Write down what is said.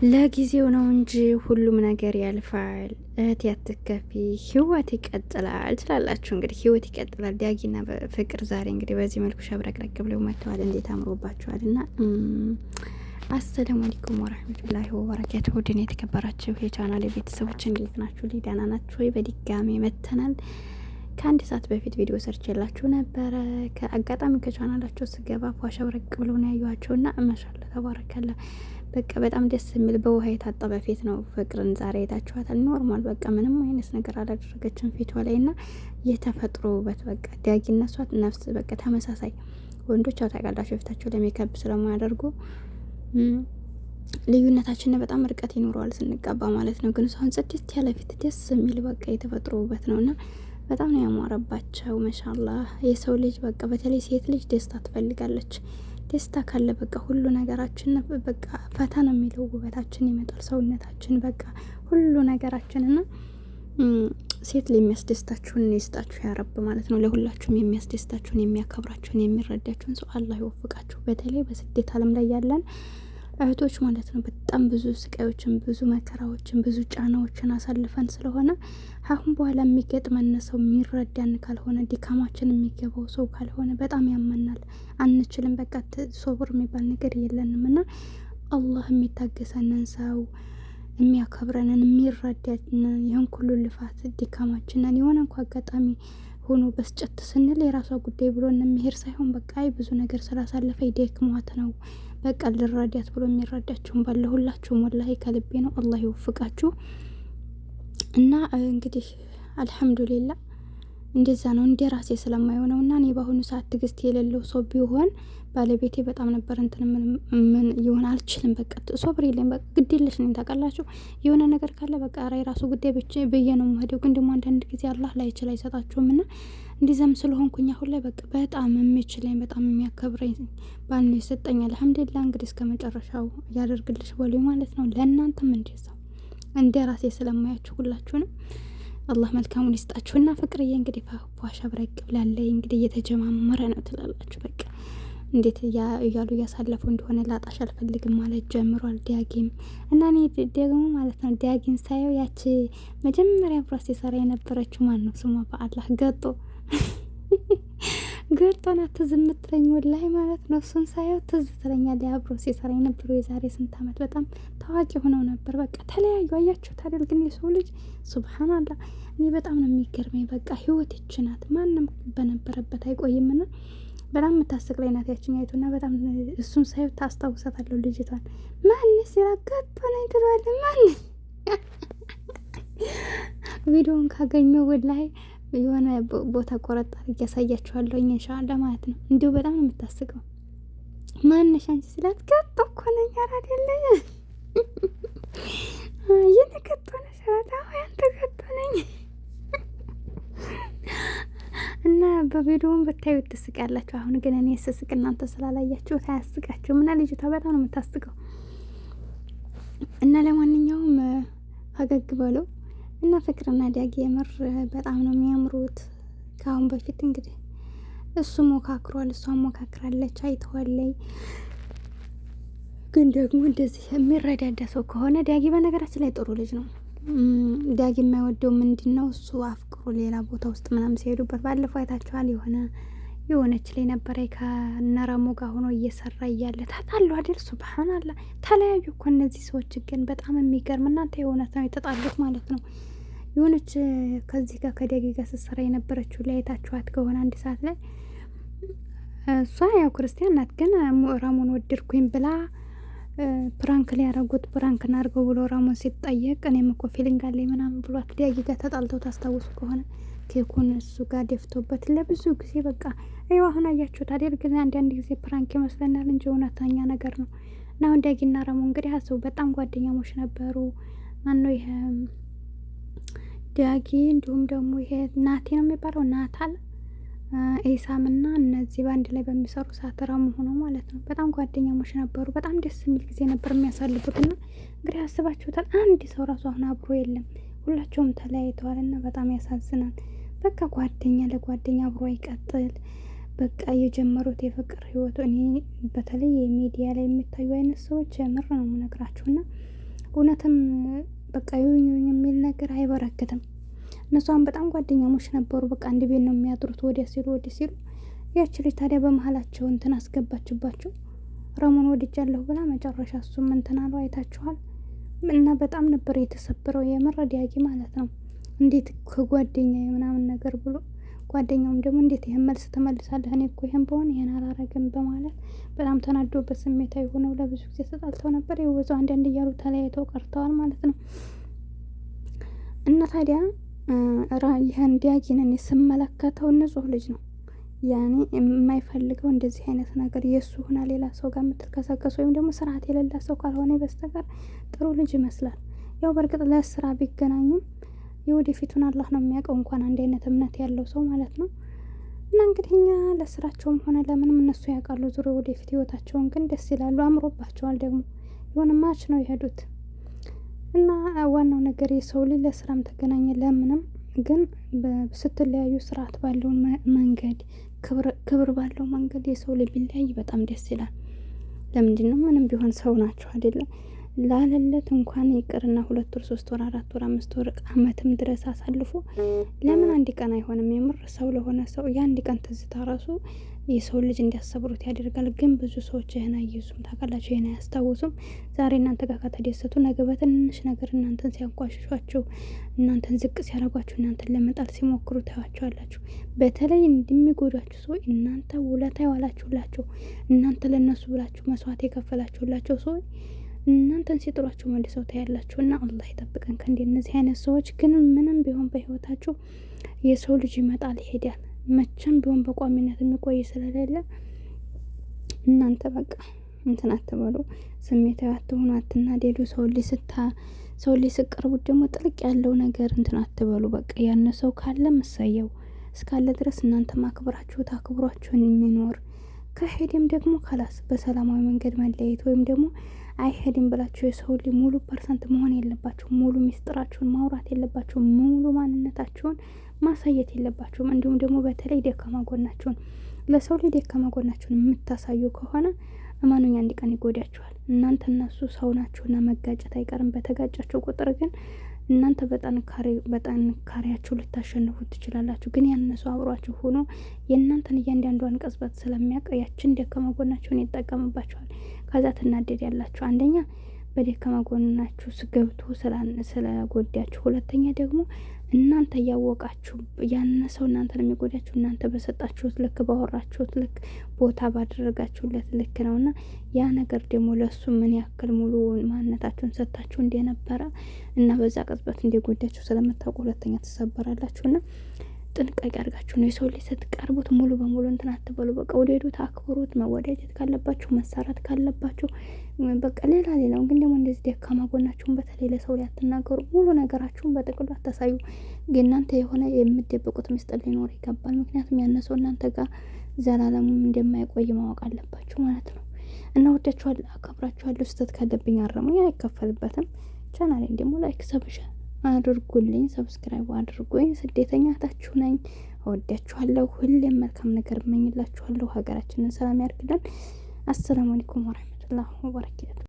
ለጊዜው ነው እንጂ ሁሉም ነገር ያልፋል። እህት ያትከፊ፣ ህይወት ይቀጥላል ትላላችሁ። እንግዲህ ህይወት ይቀጥላል። ዳጊና ፍቅር ዛሬ እንግዲህ በዚህ መልኩ ሸብረቅረቅ ብለው መጥተዋል። እንዴት አምሮባችኋል! እና አሰላሙ አለይኩም ወራህመቱላሂ ወበረካቱ። ውድን የተከበራችሁ የቻናል ቤተሰቦች እንዴት ናችሁ? ደህና ናችሁ ወይ? በድጋሚ መተናል። ከአንድ ሰዓት በፊት ቪዲዮ ሰርች የላችሁ ነበረ። ከአጋጣሚ ከቻናላቸው ስገባ ሸብረቅ ብለው ነው ያዩዋቸውና ማሻአላ ተባረከላ። በቃ በጣም ደስ የሚል በውሃ የታጠበ ፊት ነው። ፍቅርን ዛሬ አይታችኋታል። ኖርማል በቃ ምንም አይነት ነገር አላደረገችም ፊቷ ላይ እና የተፈጥሮ ውበት በቃ ዳጊ እና እሷ ነፍስ በቃ ተመሳሳይ። ወንዶች ያው ታውቃላችሁ ፊታቸው ላይ ሜካፕ ስለማያደርጉ ልዩነታችን በጣም ርቀት ይኖረዋል ስንቀባ ማለት ነው። ግን እሷን ጽድት ያለ ፊት ደስ የሚል በቃ የተፈጥሮ ውበት ነውና በጣም ነው ያማረባቸው። ማሻአላህ የሰው ልጅ በቃ በተለይ ሴት ልጅ ደስታ ትፈልጋለች። ደስታ ካለ በቃ ሁሉ ነገራችን በቃ ፈታ ነው የሚለው። ውበታችን ይመጣል፣ ሰውነታችን በቃ ሁሉ ነገራችን እና ሴት ላይ የሚያስደስታችሁን ይስጣችሁ ያረብ ማለት ነው። ለሁላችሁም የሚያስደስታችሁን፣ የሚያከብራችሁን፣ የሚረዳችሁን ሰው አላህ ይወፍቃችሁ። በተለይ በስደት ዓለም ላይ ያለን እህቶች ማለት ነው በጣም ብዙ ስቃዮችን፣ ብዙ መከራዎችን፣ ብዙ ጫናዎችን አሳልፈን ስለሆነ አሁን በኋላ የሚገጥመን ሰው የሚረዳን ካልሆነ ድካማችን የሚገባው ሰው ካልሆነ በጣም ያመናል፣ አንችልም። በቃ ሶብር የሚባል ነገር የለንም እና አላህ የሚታገሰንን ሰው የሚያከብረንን የሚረዳንን ይህን ሁሉ ልፋት ድካማችንን የሆነ እንኳ አጋጣሚ ሆኖ በስጨት ስንል የራሷ ጉዳይ ብሎ የሚሄድ ሳይሆን በቃ ብዙ ነገር ስላሳለፈ ደክሟት ነው በቃ ልረዳት ብሎ የሚረዳችሁም ባለ ሁላችሁም ወላሂ ከልቤ ነው። አላህ ይወፍቃችሁ እና እንግዲህ አልሐምዱሊላህ እንደዛ ነው። እንደ ራሴ ስለማይሆነው እና እኔ በአሁኑ ሰዓት ትግስት የሌለው ሰው ቢሆን ባለቤቴ በጣም ነበር እንትን ምን ይሆን አልችልም። በቃ ሶብር የለኝ በቃ ግዴለሽ ነኝ ታውቃላችሁ። የሆነ ነገር ካለ በቃ የራሱ ጉዳይ ብዬ ነው የምሄደው። ግን ደግሞ አንዳንድ ጊዜ አላህ ላይችል አይሰጣችሁም እና እንዲዛም ስለሆንኩኝ አሁን ላይ በቃ በጣም የሚችለኝ በጣም የሚያከብረኝ ባል ነው የሰጠኝ። አልሐምዱሊላህ እንግዲህ እስከ መጨረሻው ያደርግልሽ በሉኝ ማለት ነው። ለእናንተም እንደዛው እንደ ራሴ ስለማያችሁ ሁላችሁንም አላህ መልካሙን ይስጣችሁና ፍቅርዬ እንግዲህ ፏሻ ብረቅ ብላለች። እንግዲህ እየተጀማመረ ነው ትላላችሁ። በቃ እንዴት እያሉ እያሳለፉ እንደሆነ ላጣሽ አልፈልግም ማለት ጀምሯል ዳጊም እና እኔ ደግሞ ማለት ነው ዳጊን ሳየው ያቺ መጀመሪያ ፕሮሰስ ሲሰራ የነበረችው ማን ነው ስሟ? በአላህ ገጦ ናት ትዝ የምትለኝ ወላሂ ማለት ነው። እሱን ሳየው ትዝ ትለኛለች። አብሮ ሲሰራ የነበረው የዛሬ ስንት ዓመት በጣም ታዋቂ ሆነው ነበር። በቃ ተለያዩ። አያችሁት አይደል? ግን የሰው ልጅ ሱብሃንአላህ እኔ በጣም ነው የሚገርመኝ። በቃ ህይወት ይችናት ማንም በነበረበት አይቆይምና በጣም የምታስቅ ላይ ናት ያችኛይቱና በጣም እሱን ሳየው ታስታውሳታለሁ ልጅቷን። ማንስ ይራገጥ ነኝ ትላለች። ማን ቪዲዮውን ካገኘው ወላሂ የሆነ ቦታ ቆረጥ አድርጌ ያሳያችኋለሁ ኢንሻአላህ ማለት ነው። እንዲሁ በጣም ነው የምታስቀው። ማንሽ አንቺ ስላት ገጦ እኮ ነኝ አይደለኝ የነገጦ ነው ስላት ያንተ ገጦ ነኝ እና በቪዲዮውን ብታዩት ትስቃላችሁ። አሁን ግን እኔ ስስቅ እናንተ ስላላያችሁት አያስቃችሁም እና ልጅቷ በጣም ነው የምታስቀው። እና ለማንኛውም ፈገግ በለው እና ፍቅርና ዳጊ የምር በጣም ነው የሚያምሩት። ከአሁን በፊት እንግዲህ እሱ ሞካክሯል፣ እሷን ሞካክራለች፣ አይተዋለይ። ግን ደግሞ እንደዚህ የሚረዳዳ ሰው ከሆነ ዳጊ በነገራችን ላይ ጥሩ ልጅ ነው። ዳጊ የማይወደው ምንድን ነው? እሱ አፍቅሮ ሌላ ቦታ ውስጥ ምናምን ሲሄዱበት ባለፈው አይታችኋል። የሆነች ላይ ነበረ ከነረሙ ጋር ሆኖ እየሰራ እያለ ታጣሉ አይደል? ሱብሃንአላህ ተለያዩ እኮ እነዚህ ሰዎች። ግን በጣም የሚገርም እናንተ የእውነት ነው የተጣሉት ማለት ነው። የሆነች ከዚህ ጋር ከዳጊ ጋር ስትሰራ የነበረችው ላይ አይታችኋት ከሆነ አንድ ሰዓት ላይ እሷ ያው ክርስቲያን ናት። ግን ረሙን ወድርኩኝ ብላ ፕራንክ ሊያረጉት ፕራንክ እናድርገው ብሎ ራሞን ሲጠየቅ እኔም እኮ ፊሊንግ አለኝ ምናምን ብሏት ዳጊ ጋር ተጣልተው ታስታውሱ ከሆነ ኬኩን እሱ ጋር ደፍቶበት ለብዙ ጊዜ በቃ ይኸው አሁን አያችሁት አይደል? ግን አንዳንድ ጊዜ ፕራንክ ይመስለናል እንጂ እውነተኛ ነገር ነው። እና አሁን ዳጊና ራሞ እንግዲህ አስቡ በጣም ጓደኛሞች ነበሩ። ማነው ይሄ ዳጊ እንዲሁም ደግሞ ይሄ ናቲ ነው የሚባለው ናታል ኢሳምና እነዚህ በአንድ ላይ በሚሰሩ ሰዓት ራሙ ሆኖ ማለት ነው። በጣም ጓደኛሞች ነበሩ። በጣም ደስ የሚል ጊዜ ነበር የሚያሳልፉትና እንግዲህ አስባችሁታል። አንድ ሰው ራሱ አሁን አብሮ የለም፣ ሁላቸውም ተለያይተዋልና በጣም ያሳዝናል። በቃ ጓደኛ ለጓደኛ አብሮ አይቀጥል። በቃ የጀመሩት የፍቅር ህይወቱ እኔ በተለይ የሚዲያ ላይ የሚታዩ አይነት ሰዎች የምር ነው የምነግራችሁና እውነትም በቃ ይሁኝ የሚል ነገር አይበረክትም። እነሷን በጣም ጓደኛሞች ነበሩ። በቃ አንድ ቤት ነው የሚያድሩት፣ ወዲያ ሲሉ ወዲህ ሲሉ። ያች ልጅ ታዲያ በመሀላቸው እንትን አስገባችባቸው። ረሙን ወድጃለሁ ብላ መጨረሻ እሱም እንትን አለው፣ አይታችኋል። እና በጣም ነበር የተሰበረው የምር ዲያጊ ማለት ነው። እንዴት ከጓደኛ ምናምን ነገር ብሎ ጓደኛውም ደግሞ እንዴት ይህን መልስ ትመልሳለህ? እኔ እኮ ይህን በሆነ ይህን አላረግም በማለት በጣም ተናዶበት ስሜታዊ ሆነው ለብዙ ጊዜ ተጣልተው ነበር። የወዛው አንዳንድ እያሉ ተለያይተው ቀርተዋል ማለት ነው። እና ታዲያ ይህን ዲያጊንን ስመለከተው ንጹህ ልጅ ነው። ያኔ የማይፈልገው እንደዚህ አይነት ነገር የእሱ ሆና ሌላ ሰው ጋር የምትልከሰከስ ወይም ደግሞ ስርዓት የሌላ ሰው ካልሆነ በስተቀር ጥሩ ልጅ ይመስላል። ያው በእርግጥ ለስራ ቢገናኙም የወደፊቱን አላህ ነው የሚያውቀው፣ እንኳን አንድ አይነት እምነት ያለው ሰው ማለት ነው። እና እንግዲህ እኛ ለስራቸውም ሆነ ለምንም እነሱ ያውቃሉ ዙሮ ወደፊት ህይወታቸውን። ግን ደስ ይላሉ፣ አምሮባቸዋል። ደግሞ የሆነ ማች ነው የሄዱት። እና ዋናው ነገር የሰው ልጅ ለስራም ተገናኘ ለምንም ግን ስትለያዩ ስርዓት ባለው መንገድ ክብር ባለው መንገድ የሰው ልጅ ቢለያይ በጣም ደስ ይላል። ለምንድን ነው? ምንም ቢሆን ሰው ናቸው አይደለም? ላለለት እንኳን ይቅርና 2 ወር 3 ወር 4 ወር 5 ወር አመትም ድረስ አሳልፎ ለምን አንድ ቀን አይሆንም? የምር ሰው ለሆነ ሰው የአንድ ቀን ትዝታ ራሱ የሰው ልጅ እንዲያሰብሩት ያደርጋል። ግን ብዙ ሰዎች ይህን አየሱም ታውቃላችሁ፣ ይህን አያስታውሱም። ዛሬ እናንተ ጋር ከተደሰቱ ነገ በትንሽ ነገር እናንተን ሲያንቋሽሿችሁ፣ እናንተን ዝቅ ሲያደርጓችሁ፣ እናንተን ለመጣል ሲሞክሩ ታያችኋላችሁ። በተለይ እንደሚጎዳችሁ ሰው እናንተ ውለታ የዋላችሁላቸው፣ እናንተ ለነሱ ብላችሁ መስዋዕት የከፈላችሁላቸው ሰዎች እናንተን ሲጥሏችሁ መልሰው ታያላችሁ። እና አላህ ይጠብቀን ከእንደነዚህ አይነት ሰዎች። ግን ምንም ቢሆን በህይወታችሁ የሰው ልጅ ይመጣል ይሄዳል። መቼም ቢሆን በቋሚነት የሚቆይ ስለሌለ እናንተ በቃ እንትን አትበሉ፣ ስሜታዊ አትሆኑ፣ አትናደዱ። ሰው ልጅ ስቀርቡት ደግሞ ጥልቅ ያለው ነገር እንትን አትበሉ። በቃ ያን ሰው ካለ መሳየው እስካለ ድረስ እናንተ ማክብራችሁት አክብሯችሁን የሚኖር ከሄድም ደግሞ ካላስ በሰላማዊ መንገድ መለየት ወይም ደግሞ አይሄድም ብላችሁ የሰው ልጅ ሙሉ ፐርሰንት መሆን የለባችሁም። ሙሉ ሚስጥራችሁን ማውራት የለባችሁም። ሙሉ ማንነታችሁን ማሳየት የለባችሁም። እንዲሁም ደግሞ በተለይ ደካማ ጎናችሁን ለሰው ልጅ ደካማ ጎናችሁን የምታሳዩ ከሆነ እማኑኝ አንድ ቀን ይጎዳችኋል። እናንተ እነሱ ሰው ናችሁና መጋጨት አይቀርም። በተጋጫችሁ ቁጥር ግን እናንተ በጥንካሬያችሁ ልታሸንፉት ትችላላችሁ። ግን ያነሱ አብሯችሁ ሆኖ የእናንተን እያንዳንዷን ቅጽበት ስለሚያውቅ ያችን ደካማ ጎናችሁን ይጠቀምባችኋል። ከዛ ትናደድ ያላችሁ አንደኛ በደካማ ጎናችሁ ገብቶ ስለጎዳችሁ፣ ሁለተኛ ደግሞ እናንተ እያወቃችሁ ያነሰው እናንተን የሚጎዳችሁ እናንተ በሰጣችሁት ልክ ባወራችሁት ልክ ቦታ ባደረጋችሁለት ልክ ነውና ያ ነገር ደግሞ ለሱ ምን ያክል ሙሉ ማንነታችሁን ሰጣችሁ እንደነበረ እና በዛ ቅጽበት እንደጎዳችሁ ስለምታውቁ ሁለተኛ ትሰበራላችሁና ጥንቃቄ አድርጋችሁ ነው የሰው ልጅ ስትቀርቡት ሙሉ በሙሉ እንትን አትበሉ። በቃ ወደዱት፣ አክብሩት። መወዳጀት ካለባችሁ መሰራት ካለባችሁ በቃ ሌላውን ግን ደግሞ እንደዚህ ደካማ ጎናችሁን በተለይ ለሰው ላይ አትናገሩ። ሙሉ ነገራችሁን በጥቅሉ አታሳዩ። ግን እናንተ የሆነ የምትደብቁት ምስጢር ሊኖር ይገባል። ምክንያቱም ያነሰው እናንተ ጋር ዘላለሙም እንደማይቆይ ማወቅ አለባችሁ ማለት ነው። እና ወዳችኋለሁ፣ አከብራችኋለሁ። ስህተት ካለብኝ አረሙኝ፣ አይከፈልበትም። ቻናሌን ደግሞ ላይክ አድርጉልኝ፣ ሰብስክራይብ አድርጉኝ። ስደተኛ እህታችሁ ነኝ። እወዳችኋለሁ። ሁሌም መልካም ነገር እመኝላችኋለሁ። ሀገራችንን ሰላም ያርግልን። አሰላሙ አለይኩም ወራህመቱላሂ ወበረካቱ።